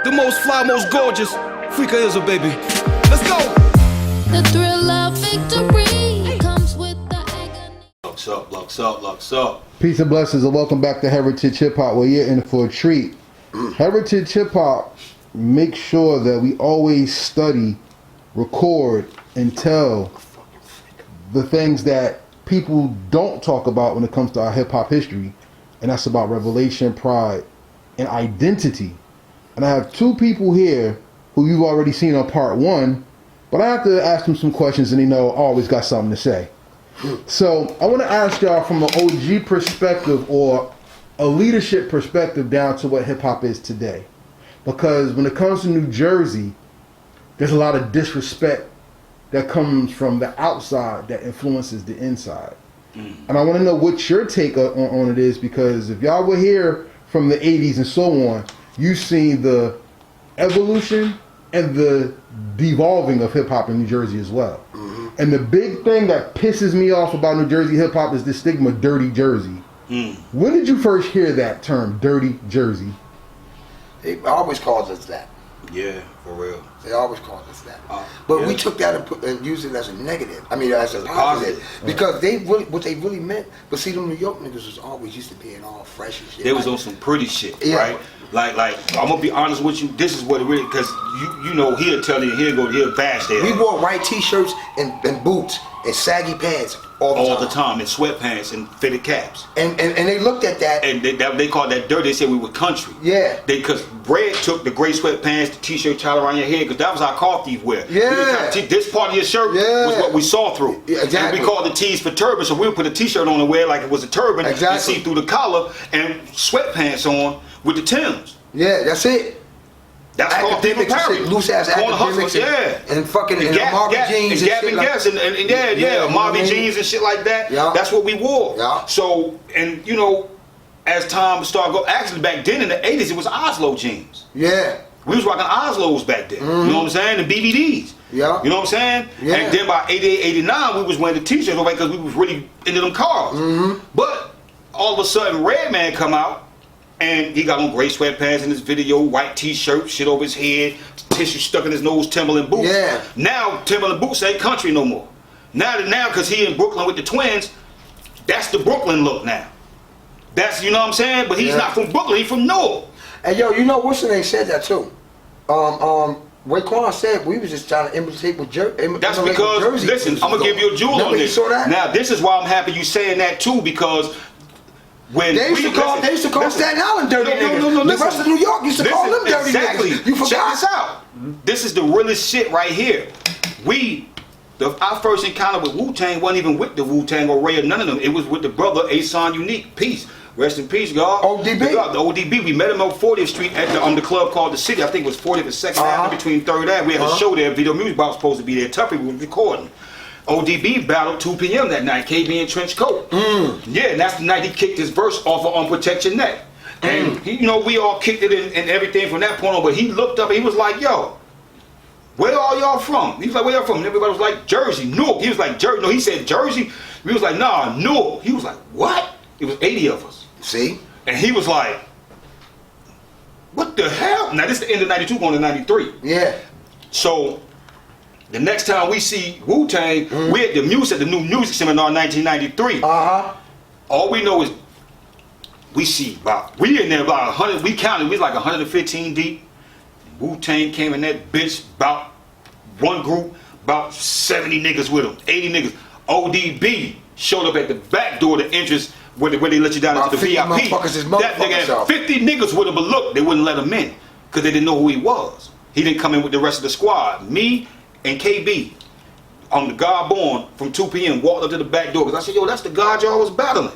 The most fly, most gorgeous. Freaka is a baby. Let's go. The thrill of victory comes with the agony. Lux up, lux up, lux up. Peace and blessings and welcome back to Heritage Hip Hop, where you're in for a treat. Heritage Hip Hop makes sure that we always study, record, and tell the things that people don't talk about when it comes to our hip hop history, and that's about revelation, pride, and identity. And I have two people here who you've already seen on part one, but I have to ask them some questions, and they know I always got something to say. So I want to ask y'all from an OG perspective or a leadership perspective down to what hip hop is today. Because when it comes to New Jersey, there's a lot of disrespect that comes from the outside that influences the inside. And I want to know what your take on it is, because if y'all were here from the 80s and so on, you've seen the evolution and the devolving of hip hop in New Jersey as well. And the big thing that pisses me off about New Jersey hip hop is the stigma, dirty Jersey. When did you first hear that term, dirty Jersey? They always called us that. Yeah, for real. They always called us that. But we took that and used it as a negative. I mean, as a positive. Because they really, what they really meant, but see, them New York niggas was always used to being all fresh and shit. They was on some pretty shit, Yeah. right? Like, I'm gonna be honest with you. This is what it really, because you know, he'll tell you, he'll bash there. We wore white t-shirts and boots and saggy pants all the time. And sweatpants and fitted caps. And they looked at that. And they called that dirty. They said we were country. Yeah. Because Red took the gray sweatpants, the t-shirt tied around your head, because that was our car thief wear. Yeah. This part of your shirt was what we saw through. Yeah, exactly. And we called the T's for turban, so we would put a t-shirt on and wear like it was a turban. Exactly. And see through the collar and sweatpants on with the Timbs. Yeah, that's it. That's called thief apparel. Loose ass academics and fucking Marvin jeans and Gap and Guess and Marvin jeans and shit like that. Yeah. That's what we wore. Yeah. So, and you know, as time started going, actually back then in the 80s it was Oslo jeans. Yeah. We was rocking Oslos back then. You know what I'm saying? The BBDs. Yeah. You know what I'm saying? Yeah. And then by 88, 89 we was wearing the t-shirts because we was really into them cars. But all of a sudden Redman come out. And he got on gray sweatpants in his video, white t-shirt, shit over his head, tissue stuck in his nose, Timberland boots. Yeah. Now Timberland boots ain't country no more. Now because he in Brooklyn with the twins, that's the Brooklyn look now. That's, you know what I'm saying? But he's not from Brooklyn, he's from Newark. And yo, you know what's the name said that too. Raekwon said we was just trying to imitate with Jersey. That's because, listen, I'm gonna give you a jewel on this. You saw that? Now this is why I'm happy you saying that too, because when they used to call Staten Island dirty niggas. The rest of New York used to call them dirty niggas. You forgot? Check this out. This is the realest shit right here. Our first encounter with Wu-Tang wasn't even with the Wu-Tang or Ray or none of them. It was with the brother Ason Unique. Peace. Rest in peace, God. ODB. The ODB. We met him on 40th Street at the club called The City. I think it was 40th and 2nd Avenue between 3rd Ave. We had a show there. Video Music Box was supposed to be there. Tuffy was recording. ODB battled 2 p.m. that night, KB in trench coat. Yeah, and that's the night he kicked his verse off of Unprotect Your Neck. And, he, you know, we all kicked it and everything from that point on, but he looked up and he was like, yo, where are y'all from? He was like, where y'all from? And everybody was like, Jersey, Newark. He was like, Jersey. No, he said Jersey. We was like, nah, Newark. He was like, what? It was 80 of us. See? And he was like, what the hell? Now, this is the end of 92 going to 93. Yeah. So, the next time we see Wu-Tang, we're at the new music seminar in 1993. All we know is we in there about 100, we counted, we was like 115 deep. Wu-Tang came in that bitch, about one group, about 70 niggas with them, 80 niggas. ODB showed up at the back door, the entrance, where they let you down into the VIP. That nigga had 50 niggas with him, but look, they wouldn't let him in, because they didn't know who he was. He didn't come in with the rest of the squad. Me and KB, on the God Born, from 2 p.m., walked up to the back door, because I said, yo, that's the God y'all was battling.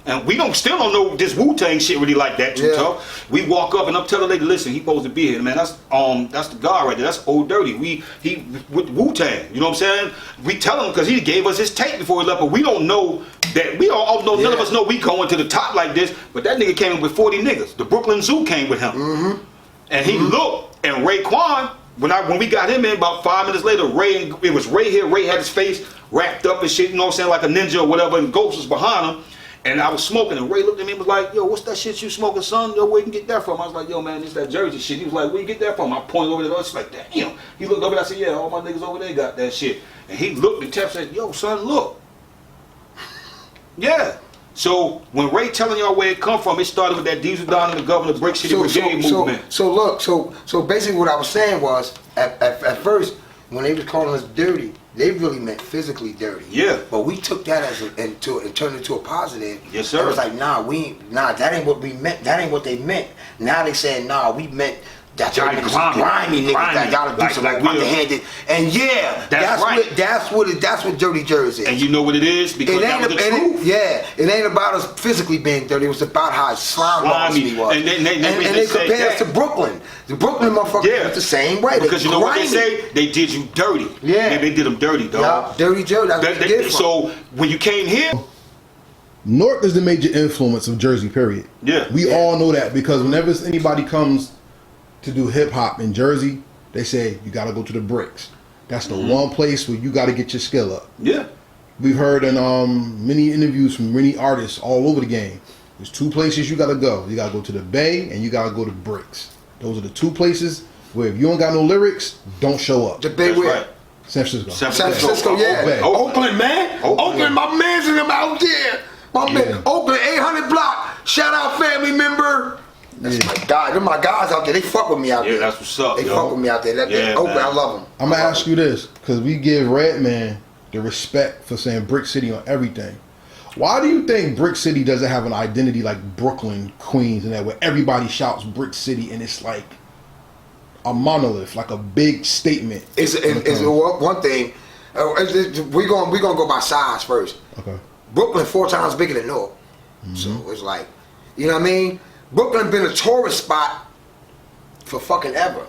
And we still don't know this Wu-Tang shit really like that too tough. We walk up and I'm telling the lady, listen, he supposed to be here, man. That's the God right there. That's Old Dirty. He with Wu-Tang. You know what I'm saying? We tell him because he gave us his tape before he left, but we don't know that. We don't know. None of us know we going to the top like this. But that nigga came in with 40 niggas. The Brooklyn Zoo came with him, and he looked. And Raekwon, when we got him in, about 5 minutes later, it was Ray here. Ray had his face wrapped up and shit. You know what I'm saying, like a ninja or whatever, and Ghost was behind him. And I was smoking, and Ray looked at me and was like, yo, what's that shit you smoking, son? Yo, where you can get that from? I was like, yo, man, it's that Jersey shit. He was like, where you get that from? I pointed over there. I was like, damn. He looked over there. I said, yeah, all my niggas over there got that shit. And he looked and tapped and said, yo, son, look. Yeah. So when Ray telling y'all where it come from, it started with that Diesel Don and the Governor Brick City Brigade movement. So basically what I was saying was, at first, when they was calling us dirty, they really meant physically dirty. Yeah. But we took that and turned it into a positive. Yes, sir. It was like, nah, that ain't what we meant. That ain't what they meant. Now they saying, nah, we meant that y'all niggas grimy niggas that gotta do something underhanded. And yeah, that's right. That's what dirty Jersey is. And you know what it is? Because that was the truth. It ain't about us physically being dirty. It was about how slimy was. And they compare us to Brooklyn. The Brooklyn motherfuckers was the same way. Because you know what they say? They did you dirty. Yeah. And they did them dirty, dog. Yeah, dirty Jersey. That's what they did. So when you came here, Newark is the major influence of Jersey, period. Yeah. We all know that because whenever anybody comes to do hip hop in Jersey, they say you gotta go to the Bricks. That's the one place where you gotta get your skill up. Yeah. We've heard in many interviews from many artists all over the game. There's two places you gotta go. You gotta go to the Bay and you gotta go to Bricks. Those are the two places where if you don't got no lyrics, don't show up. The Bay where? Right. San Francisco. San Francisco, yeah. Oakland, man. Oakland, my man's in them out there. My man, Oakland, 800 block. Shout out family member. That's my guy. They're my guys out there. They fuck with me out there. Yeah, that's what's up. They fuck with me out there. Oakland, I love them. I'm gonna ask you this because we give Redman the respect for saying Brick City on everything. Why do you think Brick City doesn't have an identity like Brooklyn, Queens, and that where everybody shouts Brick City and it's like a monolith, like a big statement? It's one thing. We're gonna go by size first. Okay. Brooklyn 4 times bigger than Newark, so it's like, you know what I mean. Brooklyn been a tourist spot for fucking ever.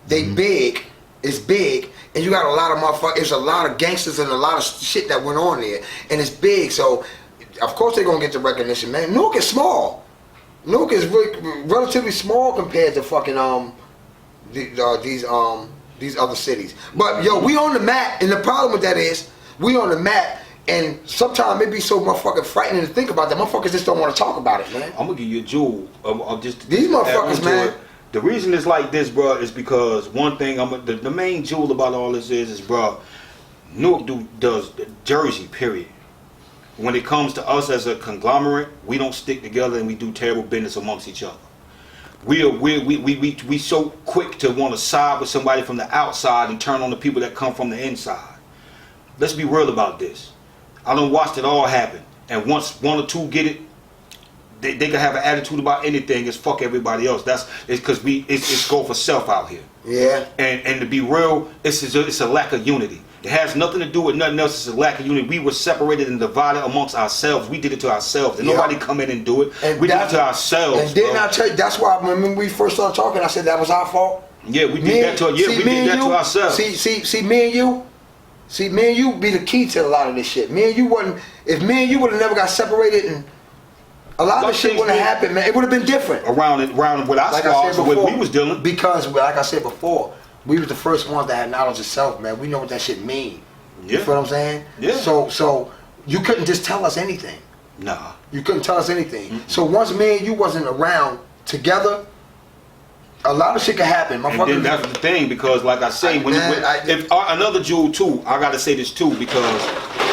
They big, it's big, and you got a lot of motherfuckers. There's a lot of gangsters and a lot of shit that went on there, and it's big. So of course they're gonna get the recognition, man. Newark is small. Newark is really, relatively small compared to fucking these other cities. But yo, we on the map, and the problem with that is we on the map. And sometimes it be so motherfucking frightening to think about that. Motherfuckers just don't want to talk about it, man. I'm gonna give you a jewel. These motherfuckers, man. The reason it's like this, bro, is because one thing. The main jewel about all this is, bro, Newark does Jersey, period. When it comes to us as a conglomerate, we don't stick together and we do terrible business amongst each other. We so quick to want to side with somebody from the outside and turn on the people that come from the inside. Let's be real about this. I done watched it all happen, and once one or two get it, they can have an attitude about anything. It's fuck everybody else. It's because it's go for self out here. Yeah. And to be real, it's a lack of unity. It has nothing to do with nothing else. It's a lack of unity. We were separated and divided amongst ourselves. We did it to ourselves. And nobody come in and do it. And we did it to ourselves. And didn't I tell you? That's why when we first started talking, I said that was our fault. Yeah, we did that to ourselves. See, me and you. See, me and you be the key to a lot of this shit. Me and you wouldn't. If me and you would have never got separated, and a lot of this shit wouldn't have happened, man. It would have been different. Around with our squads, what we was dealing. Because, like I said before, we was the first ones that had knowledge of self, man. We know what that shit mean. Yeah. You feel what I'm saying? Yeah. So you couldn't just tell us anything. Nah. You couldn't tell us anything. So once me and you wasn't around together, a lot of shit could happen. And then that's the thing, because like I say, another jewel too, I gotta say this too, because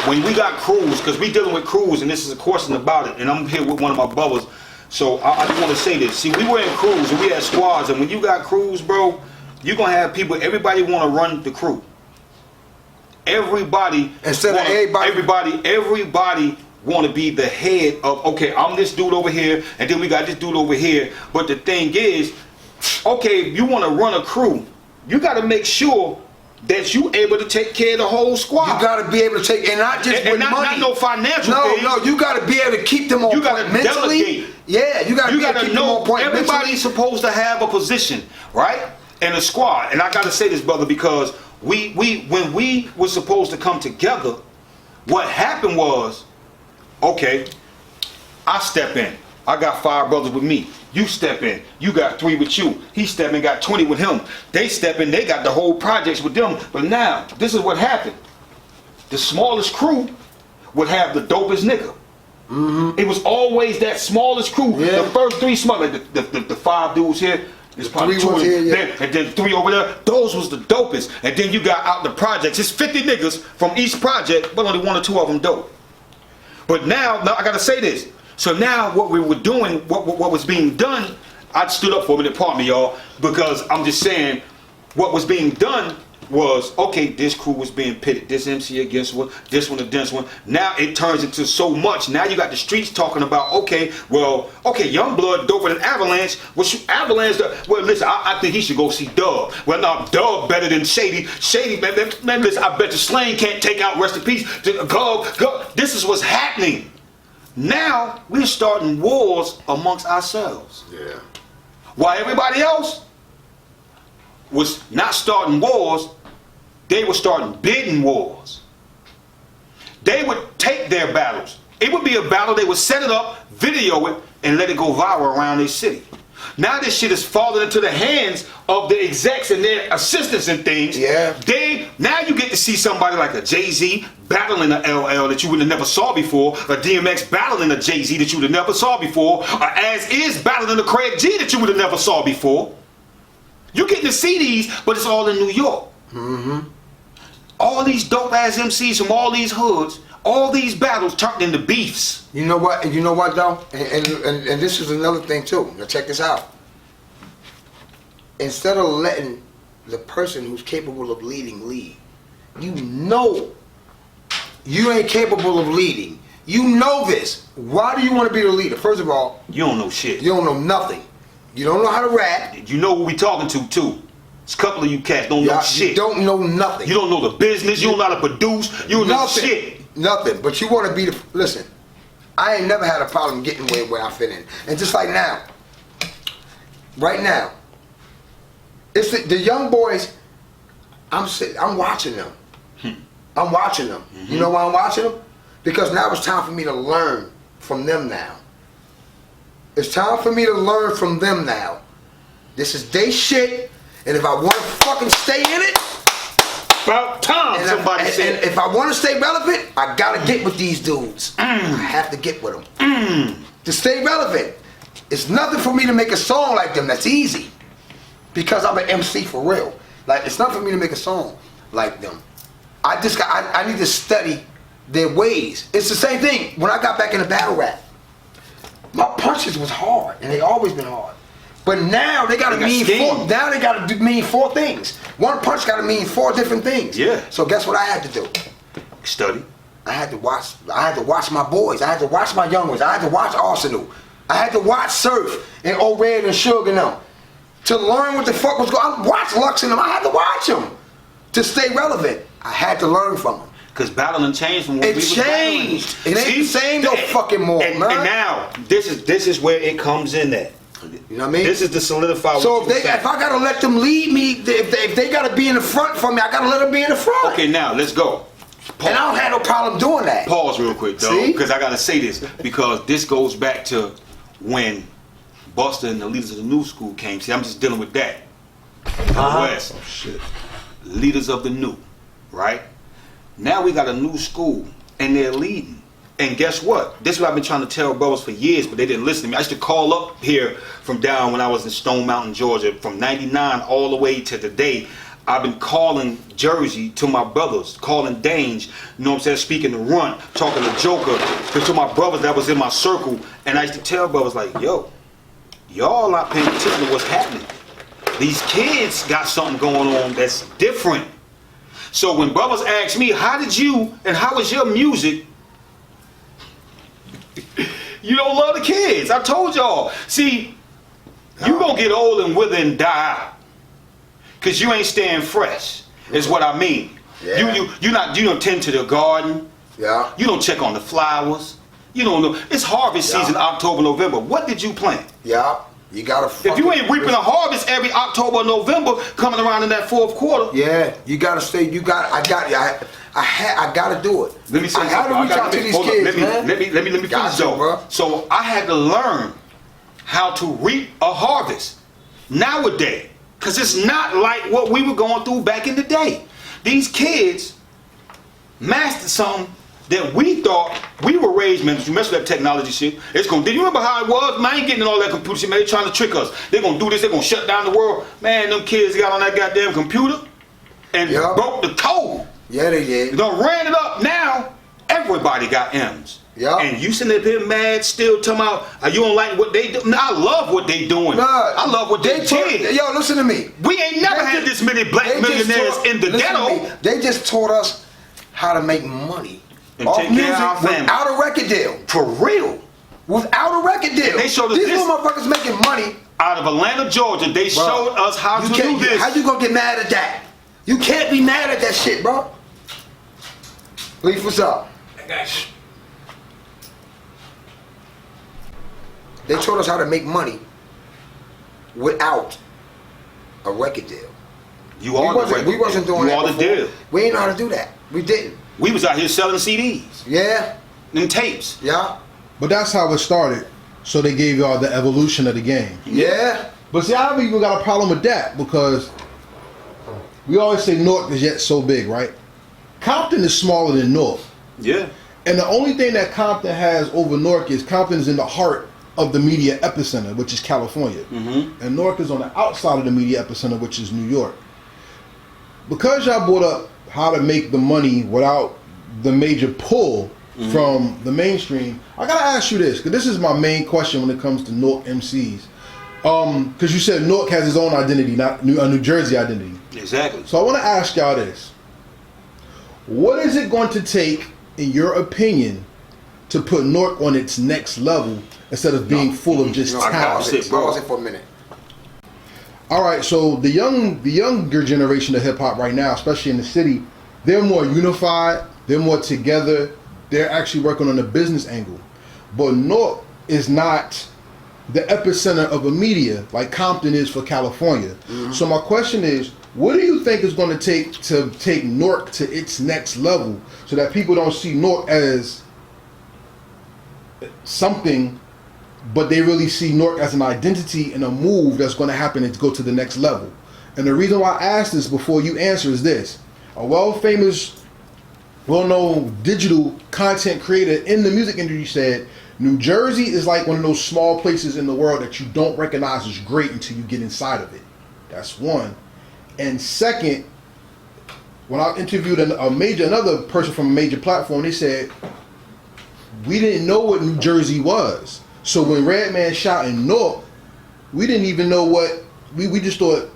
when we got crews, because we dealing with crews, and this is a question about it, and I'm here with one of my brothers, so I just want to say this. See, we were in crews and we had squads, and when you got crews, bro, you're gonna have people. Everybody want to run the crew. Everybody want to be the head of. Okay, I'm this dude over here, and then we got this dude over here. But the thing is, okay, if you want to run a crew, you got to make sure that you able to take care of the whole squad. You got to be able to take, and not just with money. Not no financial thing. No, you got to be able to keep them on point mentally. Delegate. Yeah, you got to know on point everybody's mentally. Supposed to have a position, right? In a squad. And I got to say this, brother, because when we were supposed to come together, what happened was, okay, I step in. I got 5 brothers with me. You step in. You got 3 with you. He step in, got 20 with him. They step in, they got the whole projects with them. But now, this is what happened. The smallest crew would have the dopest nigga. It was always that smallest crew. Yeah. The first three small, like the 5 dudes here. There's probably 3 2 ones of them here, yeah. there, and then 3 over there. Those was the dopest. And then you got out the projects. It's 50 niggas from each project, but only 1 or 2 of them dope. But now I gotta say this. So now what we were doing, what was being done, I stood up for a minute, pardon me, y'all, because I'm just saying what was being done was, okay, this crew was being pitted, this MC against one, this one against one. Now it turns into so much. Now you got the streets talking about, okay, Youngblood doper than Avalanche. Well, Avalanche, well, listen, I think he should go see Dub. Well, no, Dub better than Shady. Shady, man, listen, I bet the Slain can't take out, rest in peace. Go. This is what's happening. Now we're starting wars amongst ourselves. Yeah. While everybody else was not starting wars, they were starting bidding wars. They would take their battles. It would be a battle, they would set it up, video it, and let it go viral around their city. Now this shit is falling into the hands of the execs and their assistants and things. Yeah. Now you get to see somebody like a Jay-Z battling a LL that you would have never saw before, a DMX battling a Jay-Z that you would have never saw before, or As Is battling a Craig G that you would have never saw before. You're getting to see these, but it's all in New York. All these dope ass MCs from all these hoods, all these battles turned into beefs. You know what? You know what though? And this is another thing too. Now check this out. Instead of letting the person who's capable of leading lead, you know you ain't capable of leading. You know this. Why do you want to be the leader? First of all, You don't know shit. you don't know nothing. You don't know how to rap. You know who we talking to too. It's a couple of you cats don't know You shit. don't know nothing. You don't know the business. You don't know how to produce. You don't know Nothing. shit. Nothing. But you want to be the. Listen, I ain't never had a problem getting where I fit in. And just like now, right now, it's the young boys. I'm watching them. I'm watching them. You know why I'm watching them? Because now it's time for me to learn from them now. It's time for me to learn from them now. This is they shit, and if I want to fucking stay in it, About time, somebody said. and if I want to stay relevant, I gotta get with these dudes. I have to get with them to stay relevant. It's nothing for me to make a song like them. That's easy because I'm an MC for real. Like it's not for me to make a song like them. I need to study their ways. It's the same thing when I got back into battle rap. My punches was hard, and they always been hard. But now they gotta mean four. Now they gotta mean 4 things. One punch gotta mean 4 different things. Yeah. So guess what I had to do? Study. I had to watch my boys. I had to watch my young ones. I had to watch Arsenal. I had to watch Surf and O-Red and Suge and them to learn what the fuck was going on. I watched Lux and them. I had to watch them to stay relevant. I had to learn from them. Cause battling changed from what It we was changed. battling. It ain't the same no fucking more, and, man. And now this is where it comes in at. You know what I mean? This is the solidified. So if I gotta let them lead me, if they gotta be in the front for me, I gotta let them be in the front. Okay, now let's go. Pause. And I don't have no problem doing that. Pause real quick, though, See? because I gotta say this because this goes back to when Buster and the leaders of the new school came. See, I'm just dealing with that. West. Oh shit. Leaders of the new, right? Now we got a new school and they're leading. And guess what? This is what I've been trying to tell brothers for years, but they didn't listen to me. I used to call up here from down when I was in Stone Mountain, Georgia, from 99 all the way to today. I've been calling Jersey to my brothers, calling Dange, you know what I'm saying, speaking to Runt, talking to Joker, to my brothers that was in my circle. And I used to tell brothers like, yo, y'all not paying attention to what's happening. These kids got something going on that's different. So when brothers ask me, how did you and how was your music? You don't love the kids. I told y'all. See, you gonna get old and wither and die out. Cause you ain't staying fresh. Is what I mean. Yeah. You don't tend to the garden. Yeah. You don't check on the flowers. You don't know. It's harvest season, October, November. What did you plant? Yeah. You gotta. If you ain't reaping a harvest every October, November, coming around in that 4th quarter. Yeah, you gotta stay. I gotta do it. Let me say I gotta something. reach out to these kids, man. Let me finish Got you, though. bro. So I had to learn how to reap a harvest nowadays, cause it's not like what we were going through back in the day. These kids mastered something that we thought we were raised, man. You mess with that technology shit, it's gonna. Do you remember how it was? Man, I ain't getting all that computer shit, man. They trying to trick us. They gonna do this. They gonna shut down the world. Man, them kids got on that goddamn computer and broke the code. Yeah, they did. They done ran it up. Now everybody got M's. Yeah. And you sitting up here mad, still talking about you don't like what they do. Nah, I love what they doing. I love what they did. Yo, listen to me. We ain't never had this many black millionaires in the ghetto. They just taught us how to make money and off take music care of our family without a record deal. For real. Without a record deal. They showed us These this. little motherfuckers making money Out of Atlanta, Georgia, they showed us how to do this. How you gonna get mad at that? You can't be mad at that shit, bro. Leaf, what's up? I got you. They taught us how to make money without a record deal. We wasn't doing that before. Deal. We ain't know how to do that. We didn't. We was out here selling CDs. Yeah. And tapes. Yeah. But that's how it started. So they gave y'all the evolution of the game. Yeah. But see, I haven't even got a problem with that because we always say Newark is yet so big, right? Compton is smaller than Newark. Yeah. And the only thing that Compton has over Newark is Compton is in the heart of the media epicenter, which is California. Mm-hmm. And Newark is on the outside of the media epicenter, which is New York. Because y'all brought up how to make the money without the major pull from the mainstream, I gotta ask you this, because this is my main question when it comes to Newark MCs. Because you said Newark has its own identity, not a New Jersey identity. Exactly. So I want to ask y'all this. What is it going to take, in your opinion, to put Newark on its next level instead of being full of just talent? Pause it for a minute. All right, so the younger generation of hip hop right now, especially in the city, they're more unified, they're more together, they're actually working on the business angle. But Newark is not the epicenter of a media like Compton is for California. Mm-hmm. So my question is, what do you think is going to take Newark to its next level so that people don't see Newark as something, but they really see Newark as an identity and a move that's going to happen to go to the next level? And the reason why I asked this before you answer is this. A well-known digital content creator in the music industry said, New Jersey is like one of those small places in the world that you don't recognize as great until you get inside of it. That's one. And second, when I interviewed another person from a major platform, they said, we didn't know what New Jersey was. So when Redman shot in Newark, we didn't even know what, we just thought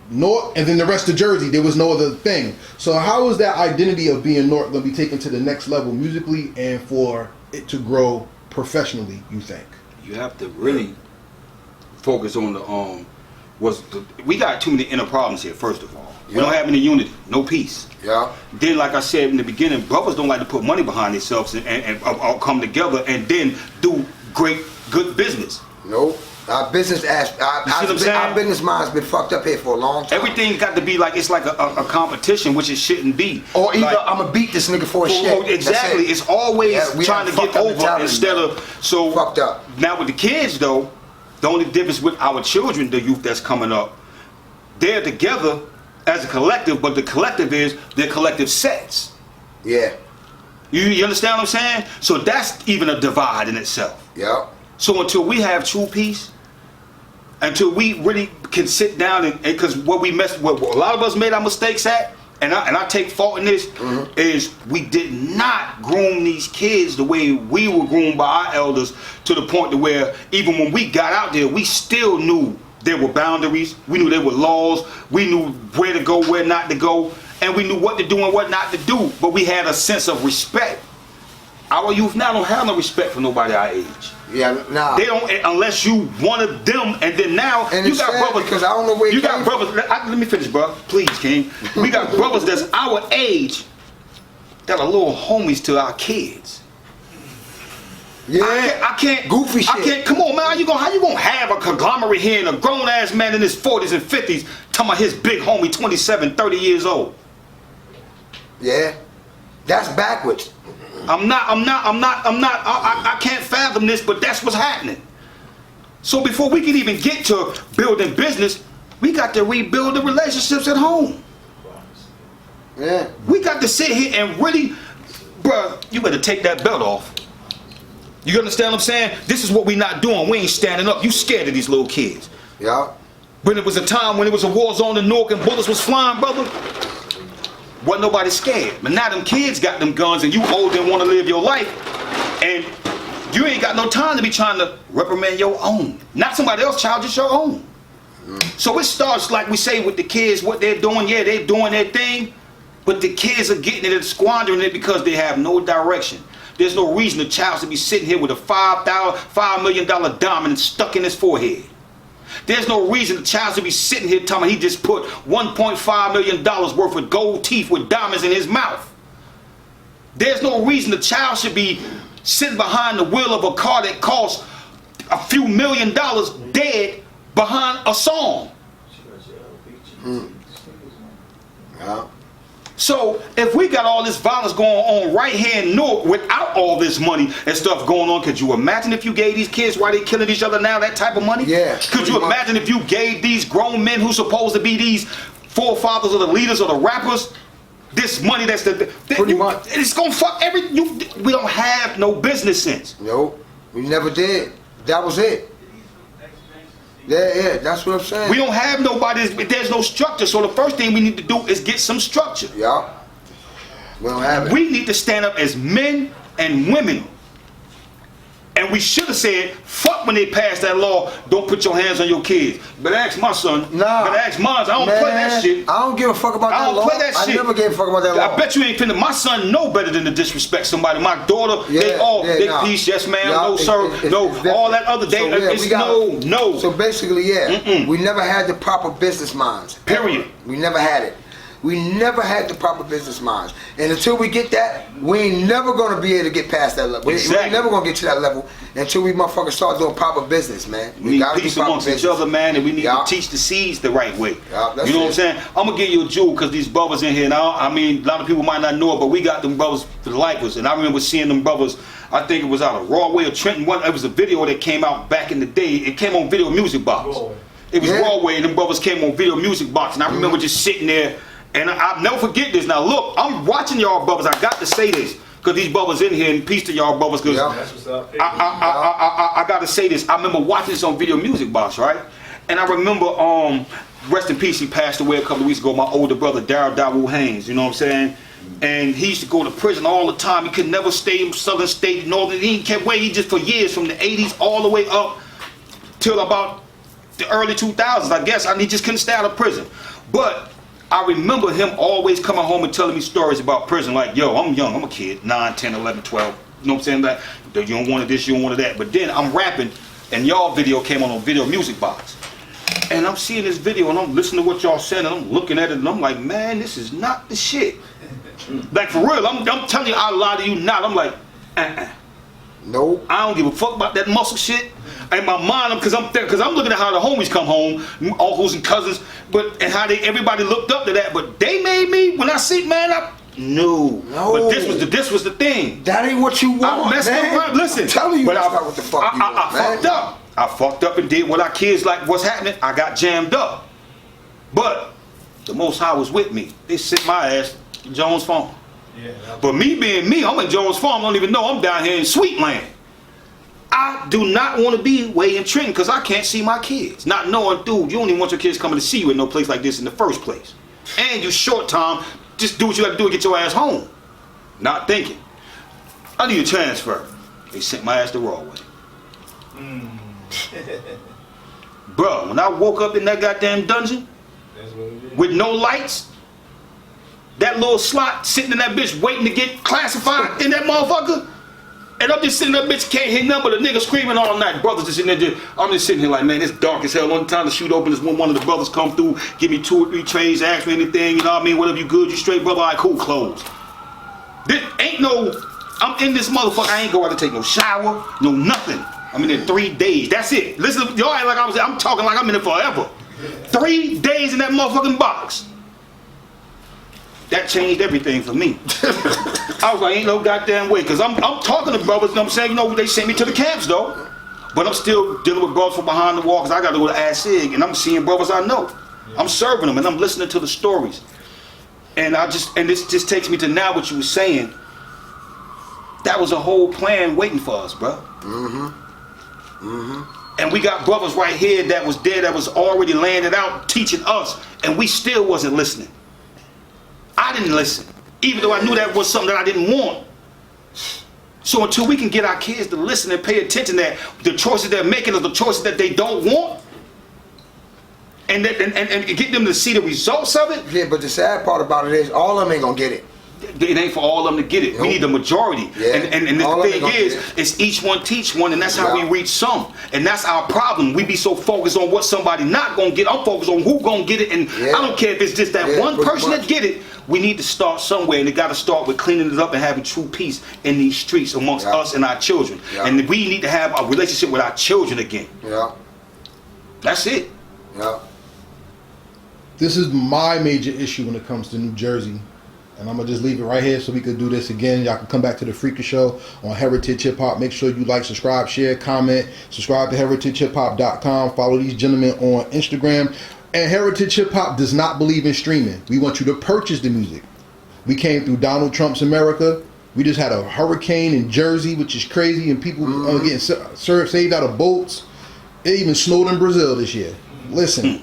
Newark and then the rest of Jersey, there was no other thing. So how is that identity of being Newark going to be taken to the next level musically and for it to grow professionally, you think? You have to really focus on the we got too many inner problems here. First of all, we don't have any unity, no peace. Yeah. Then, like I said in the beginning, brothers don't like to put money behind themselves and all come together and then do good business. Nope. Our business our business mind's been fucked up here for a long time. Everything got to be like it's like a competition, which it shouldn't be. Or either like, I'm gonna beat this nigga for his shit. Exactly. It's always trying to get over instead of so fucked up. Now with the kids though, the only difference with our children, the youth that's coming up, they're together as a collective, but the collective is their collective sets. Yeah. You understand what I'm saying? So that's even a divide in itself. Yeah. So until we have true peace, until we really can sit down and because what a lot of us made our mistakes at, and I take fault in this, is we did not groom these kids the way we were groomed by our elders to the point to where even when we got out there, we still knew there were boundaries, we knew there were laws, we knew where to go, where not to go, and we knew what to do and what not to do, but we had a sense of respect. Our youth now don't have no respect for nobody our age. Yeah, nah. They don't unless you one of them, and then now and you got brothers. Because I don't know where you got brothers. Let me finish, bro. Please, King. We got brothers that's our age that are little homies to our kids. Yeah, I can't. Goofy shit. I can't. Come on, man. How you gonna have a conglomerate here and a grown ass man in his 40s and 50s talking about his big homie 27, 30 years old? Yeah, that's backwards. I can't fathom this, but that's what's happening. So before we can even get to building business, we got to rebuild the relationships at home. Yeah. We got to sit here and really, bruh, you better take that belt off. You understand what I'm saying? This is what we not doing. We ain't standing up. You scared of these little kids. Yeah. When it was a time when it was a war zone in Newark and bullets was flying, brother, wasn't nobody scared. But now them kids got them guns and you old and want to live your life, and you ain't got no time to be trying to reprimand your own. Not somebody else's child, just your own. So it starts like we say with the kids, what they're doing. Yeah, they're doing their thing, but the kids are getting it and squandering it because they have no direction. There's no reason the child should be sitting here with a $5 million diamond stuck in his forehead. There's no reason the child should be sitting here telling me he just put $1.5 million worth of gold teeth with diamonds in his mouth. There's no reason the child should be sitting behind the wheel of a car that costs a few $1 million dead behind a song. Yeah. So if we got all this violence going on right here in Newark without all this money and stuff going on, could you imagine if you gave these kids why they killing each other now that type of money? Yeah. Could you imagine if you gave these grown men who supposed to be these forefathers or the leaders or the rappers this money that's Pretty much. It's gonna fuck we don't have no business sense. Nope. We never did. That was it. Yeah, that's what I'm saying. We don't have nobody, there's no structure. So the first thing we need to do is get some structure. Yeah. We don't have it. We need to stand up as men and women. And we should have said, fuck when they passed that law, don't put your hands on your kids. But ask my son. Nah. But ask mine. I don't play that shit. I don't give a fuck about that law. I don't play that shit. I never gave a fuck about that law. I bet you ain't finna. My son know better than to disrespect somebody. My daughter, they peace, yes ma'am, no sir, all that other day. No. So basically, we never had the proper business minds. Period. We never had it. We never had the proper business minds. And until we get that, we ain't never gonna be able to get past that level. Exactly. We ain't never gonna get to that level until we motherfuckers start doing proper business, man. We need peace amongst each other, man, and we need to teach the seeds the right way. You know what I'm saying? I'm gonna give you a jewel because these brothers in here now, I mean, a lot of people might not know it, but we got them brothers for the lifers. And I remember seeing them brothers, I think it was out of Rawway or Trenton. It was a video that came out back in the day. It came on Video Music Box. It was Rawway, and them brothers came on Video Music Box. And I remember just sitting there. And I'll never forget this. Now look, I'm watching y'all brothers. I got to say this because these brothers in here, and peace to y'all brothers. Because I got to say this. I remember watching this on Video Music Box, right? And I remember, rest in peace, he passed away a couple of weeks ago. My older brother, Darryl Dawu Haynes. You know what I'm saying? And he used to go to prison all the time. He could never stay in Southern State, Northern. He kept waiting. He just for years, from the 80s all the way up till about the early 2000s. I guess he just couldn't stay out of prison, but. I remember him always coming home and telling me stories about prison, like, yo, I'm young, I'm a kid, 9, 10, 11, 12, you know what I'm saying? Like, you don't want this, you don't want that. But then I'm rapping, and y'all video came on Video Music Box. And I'm seeing this video, and I'm listening to what y'all saying, and I'm looking at it, and I'm like, man, this is not the shit. Like, for real, I'm telling you, I lie to you not. I'm like, Nope. I don't give a fuck about that muscle shit. In my mind, because I'm looking at how the homies come home, uncles and cousins, and how everybody looked up to that. But they made me, when I see, man, no. But this was the thing. That ain't what you want, I messed up. Listen, I'm telling you, but that's not what the fuck you want, I fucked up. I fucked up and did what our kids like. What's happening? I got jammed up. But the Most High was with me. They sent my ass to Jones Farm. Yeah, but me being me, I'm in Jones Farm. I don't even know I'm down here in Sweetland. I do not want to be way in Trenton because I can't see my kids. Not knowing, dude, you don't even want your kids coming to see you in no place like this in the first place. And you short time, just do what you got to do and get your ass home. Not thinking. I need a transfer. They sent my ass to Rawway. Bro, when I woke up in that goddamn dungeon with no lights, that little slot sitting in that bitch waiting to get classified in that motherfucker. And I'm just sitting there, bitch, can't hear nothing but a nigga screaming all night. Brothers just sitting there, I'm just sitting here like, man, it's dark as hell. One time the shoot open is when one of the brothers come through, give me 2 or 3 trays, ask me anything, you know what I mean? Whatever you good, you straight, brother, all right, cool, close. This ain't no, I'm in this motherfucker, I ain't go out to take no shower, no nothing. I'm in there 3 days, that's it. Listen, y'all act like I'm talking like I'm in it forever. 3 days in that motherfucking box. That changed everything for me. I was like, ain't no goddamn way, because I'm talking to brothers, and I'm saying, you know, they sent me to the camps, though. But I'm still dealing with brothers from behind the wall, because I got to go to ASIG, and I'm seeing brothers I know. I'm serving them, and I'm listening to the stories. And this just takes me to now what you were saying. That was a whole plan waiting for us, bro. And we got brothers right here that was there, that was already laying it out, teaching us, and we still wasn't listening. I didn't listen, even though I knew that was something that I didn't want. So until we can get our kids to listen and pay attention that the choices they're making are the choices that they don't want, and get them to see the results of it. Yeah, but the sad part about it is all of them ain't gonna get it. It ain't for all of them to get it. We need the majority. Yeah. And the thing is, it's each one teach one, and that's how we reach some. And that's our problem. We be so focused on what somebody not gonna get. I'm focused on who gonna get it, and I don't care if it's just that one person that get it. We need to start somewhere, and it got to start with cleaning it up and having true peace in these streets amongst us and our children. And we need to have a relationship with our children again. That's it. This is my major issue when it comes to New Jersey. And I'm going to just leave it right here so we could do this again. Y'all can come back to the Freaka Show on Heritage Hip Hop. Make sure you like, subscribe, share, comment. Subscribe to heritagehiphop.com. Follow these gentlemen on Instagram. And Heritage Hip Hop does not believe in streaming. We want you to purchase the music. We came through Donald Trump's America. We just had a hurricane in Jersey, which is crazy, and people getting saved out of boats. It even snowed in Brazil this year. Listen,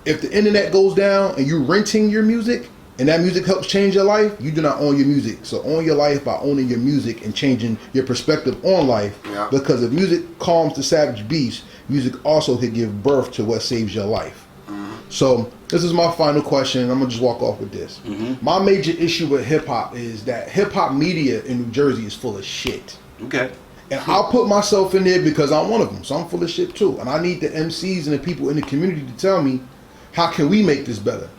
if the internet goes down and you're renting your music, and that music helps change your life, you do not own your music. So own your life by owning your music and changing your perspective on life. Because if music calms the savage beast, music also could give birth to what saves your life. So this is my final question, and I'm going to just walk off with this. My major issue with hip-hop is that hip-hop media in New Jersey is full of shit. Okay. And I'll put myself in there because I'm one of them, so I'm full of shit too. And I need the MCs and the people in the community to tell me, how can we make this better?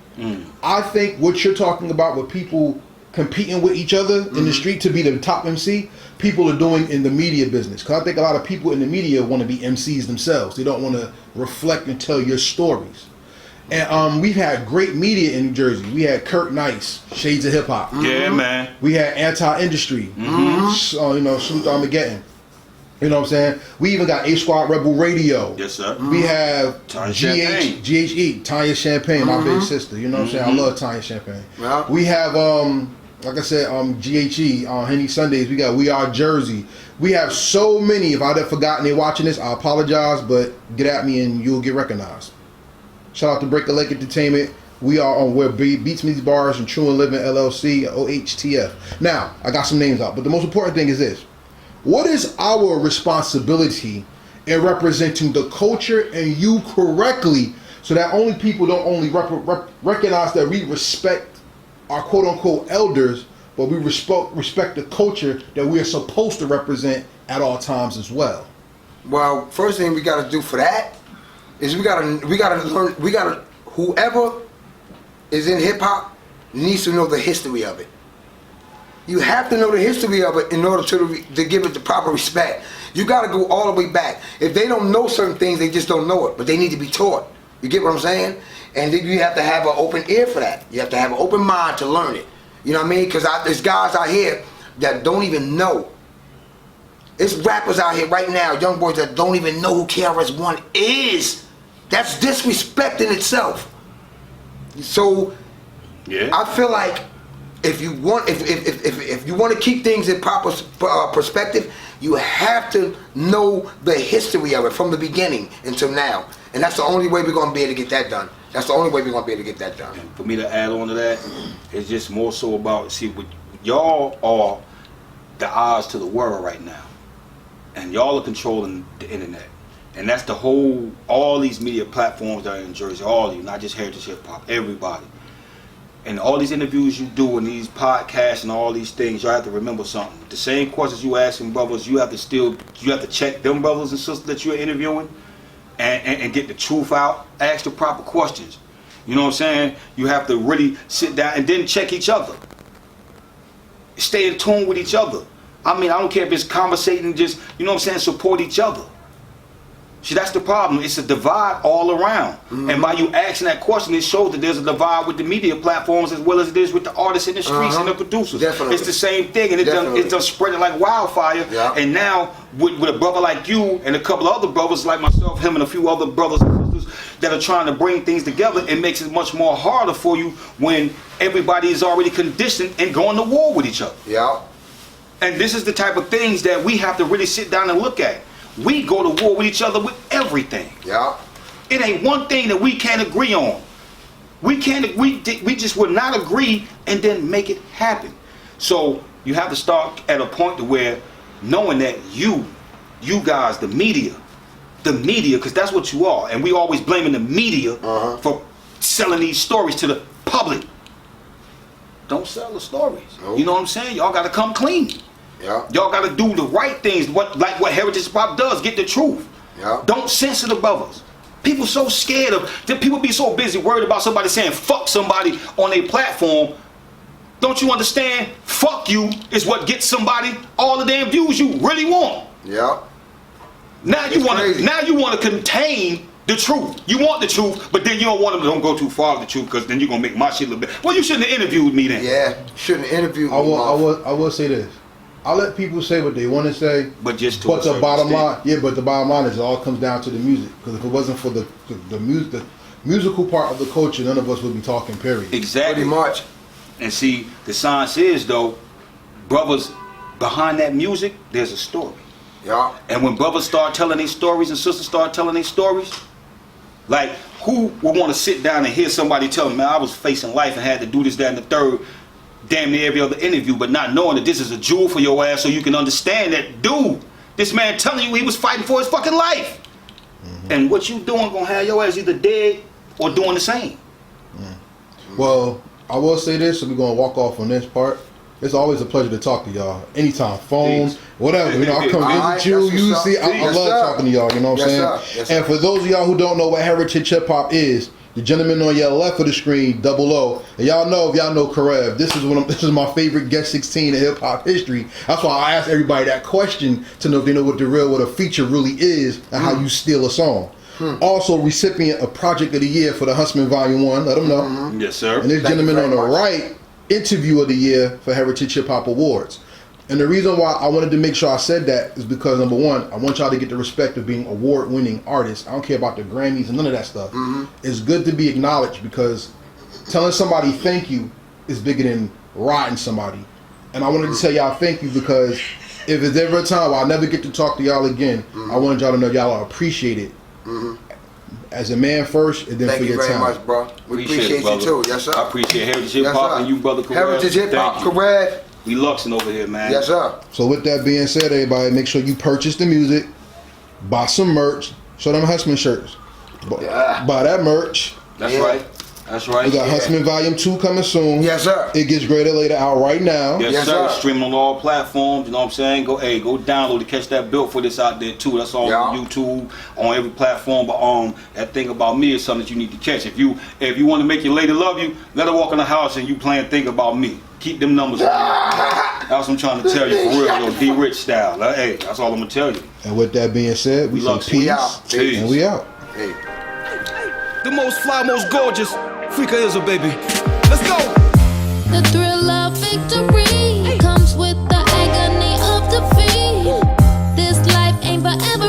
I think what you're talking about with people competing with each other in the street to be the top MC, people are doing in the media business. Because I think a lot of people in the media want to be MCs themselves. They don't want to reflect and tell your stories. And we've had great media in New Jersey. We had Kurt Nice, Shades of Hip Hop. Yeah, man. We had Anti-Industry. Salute Armageddon. You know what I'm saying? We even got A Squad Rebel Radio. Yes, sir. We have GHE, Tanya Champagne, my big sister. You know what I'm saying? I love Tanya Champagne. We have, like I said, GHE on Henny Sundays. We got We Are Jersey. We have so many. If I'd have forgotten they're watching this, I apologize, but get at me and you'll get recognized. Shout out to Break a Lake Entertainment. We are on where Beats Meets Bars and True and Living LLC, OHTF. Now, I got some names out, but the most important thing is this. What is our responsibility in representing the culture and you correctly so that only people don't only recognize that we respect our quote-unquote elders, but we respect the culture that we are supposed to represent at all times as well? Well, first thing we got to do for that is we gotta learn, whoever is in hip-hop needs to know the history of it. You have to know the history of it in order to give it the proper respect. You got to go all the way back. If they don't know certain things, they just don't know it, but they need to be taught. You get what I'm saying? And then you have to have an open ear for that. You have to have an open mind to learn it. You know what I mean? Because there's guys out here that don't even know. There's rappers out here right now, young boys that don't even know who KRS-One is. That's disrespect in itself. So I feel like if you want to keep things in proper perspective, you have to know the history of it from the beginning until now, and that's the only way we're gonna be able to get that done. That's the only way we're gonna be able to get that done. And for me to add on to that, it's just more so about y'all are the eyes to the world right now, and y'all are controlling the internet, and that's the whole. All these media platforms that are in Jersey, all of you, not just Heritage Hip Hop, everybody. And all these interviews you do and these podcasts and all these things, y'all have to remember something. The same questions you asking brothers, you have to check them brothers and sisters that you're interviewing and get the truth out. Ask the proper questions. You know what I'm saying? You have to really sit down and then check each other. Stay in tune with each other. I mean, I don't care if it's conversating, just, you know what I'm saying, support each other. See, that's the problem. It's a divide all around. And by you asking that question, it shows that there's a divide with the media platforms as well as it is with the artists in the streets and the producers. Definitely. It's the same thing, and it's done spreading like wildfire. And now, with a brother like you and a couple of other brothers like myself, him and a few other brothers and sisters that are trying to bring things together, it makes it much more harder for you when everybody is already conditioned and going to war with each other. And this is the type of things that we have to really sit down and look at. We go to war with each other with everything. Yeah. It ain't one thing that we can't agree on. We just will not agree and then make it happen. So you have to start at a point to where knowing that you guys, the media, because that's what you are, and we always blaming the media for selling these stories to the public. Don't sell the stories. Nope. You know what I'm saying? Y'all got to come clean. Yeah. Y'all got to do the right things, like what Heritage Pop does. Get the truth. Yeah. Don't censor the brothers. People so scared of. People be so busy worried about somebody saying fuck somebody on a platform. Don't you understand? Fuck you is what gets somebody all the damn views you really want. Yeah. Now you want to contain the truth. You want the truth, but then you don't want them to don't go too far with the truth, because then you're gonna make my shit look bad. Well, you shouldn't have interviewed me then. Yeah. Shouldn't have interviewed me. I will say this. I'll let people say what they want to say, But just to but a the certain bottom extent. line, but the bottom line is it all comes down to the music. Because if it wasn't for the musical part of the culture, none of us would be talking. Period. Exactly. Pretty much. And see, the science is though, brothers behind that music, there's a story. Yeah. And when brothers start telling their stories and sisters start telling their stories, like who would want to sit down and hear somebody tell them, man, I was facing life and had to do this, that, and the third, damn near every other interview, but not knowing that this is a jewel for your ass so you can understand that, dude, this man telling you he was fighting for his fucking life. And what you doing gonna have your ass either dead or doing the same. Well, I will say this, so we're gonna walk off on this part. It's always a pleasure to talk to y'all. Anytime, phone, Peace. whatever. You know, I come Alright, visit you. that's You what's see, up. I Yes, love sir. talking to y'all. You know what I'm Yes, saying? sir. Yes, And sir. for those of y'all who don't know what Heritage Hip Hop is, the gentleman on your left of the screen, Double O, and y'all know if y'all know Karev, this is my favorite guest 16 in hip hop history. That's why I ask everybody that question to know if they know what what a feature really is and how you steal a song. Also, recipient of Project of the Year for the Huntsman Volume 1. Let them know. Yes, sir. And this Thank you gentleman very on the much. right, Interview of the Year for Heritage Hip Hop Awards. And the reason why I wanted to make sure I said that is because, number one, I want y'all to get the respect of being award-winning artists. I don't care about the Grammys and none of that stuff. It's good to be acknowledged, because telling somebody thank you is bigger than riding somebody. And I wanted to tell y'all thank you, because if there's ever a time where I never get to talk to y'all again, I wanted y'all to know y'all are appreciated. As a man first, and then Thank for you your very time. much, bro. We appreciate you brother. too. Yes, sir. I appreciate Heritage Hip Yes, Hop sir. and you, brother Karev. Heritage Hip Hop, Thank you. Karev. We luxing over here, man. Yes, sir. So with that being said, everybody, make sure you purchase the music, buy some merch, show them Huntsman shirts. Buy that merch. That's Yeah. right. That's right. We got Huntsman Volume 2 coming soon. Yes, sir. It gets greater later out right now. Yes, Yes, sir. sir. Streaming on all platforms. You know what I'm saying? Go download to catch that build for this out there too. That's all Yeah. on YouTube, on every platform. But that thing about me is something that you need to catch. If you want to make your lady love you, let her walk in the house and you playing Think About Me. Keep them numbers on. That's what I'm trying to tell you for real, though. D Rich style. Hey, that's all I'm gonna tell you. And with that being said, we say love you. peace. We out. Peace. And we out. Hey. The most fly, most gorgeous. Freaka is a baby. Let's go. The thrill of victory comes with the agony of defeat. This life ain't forever.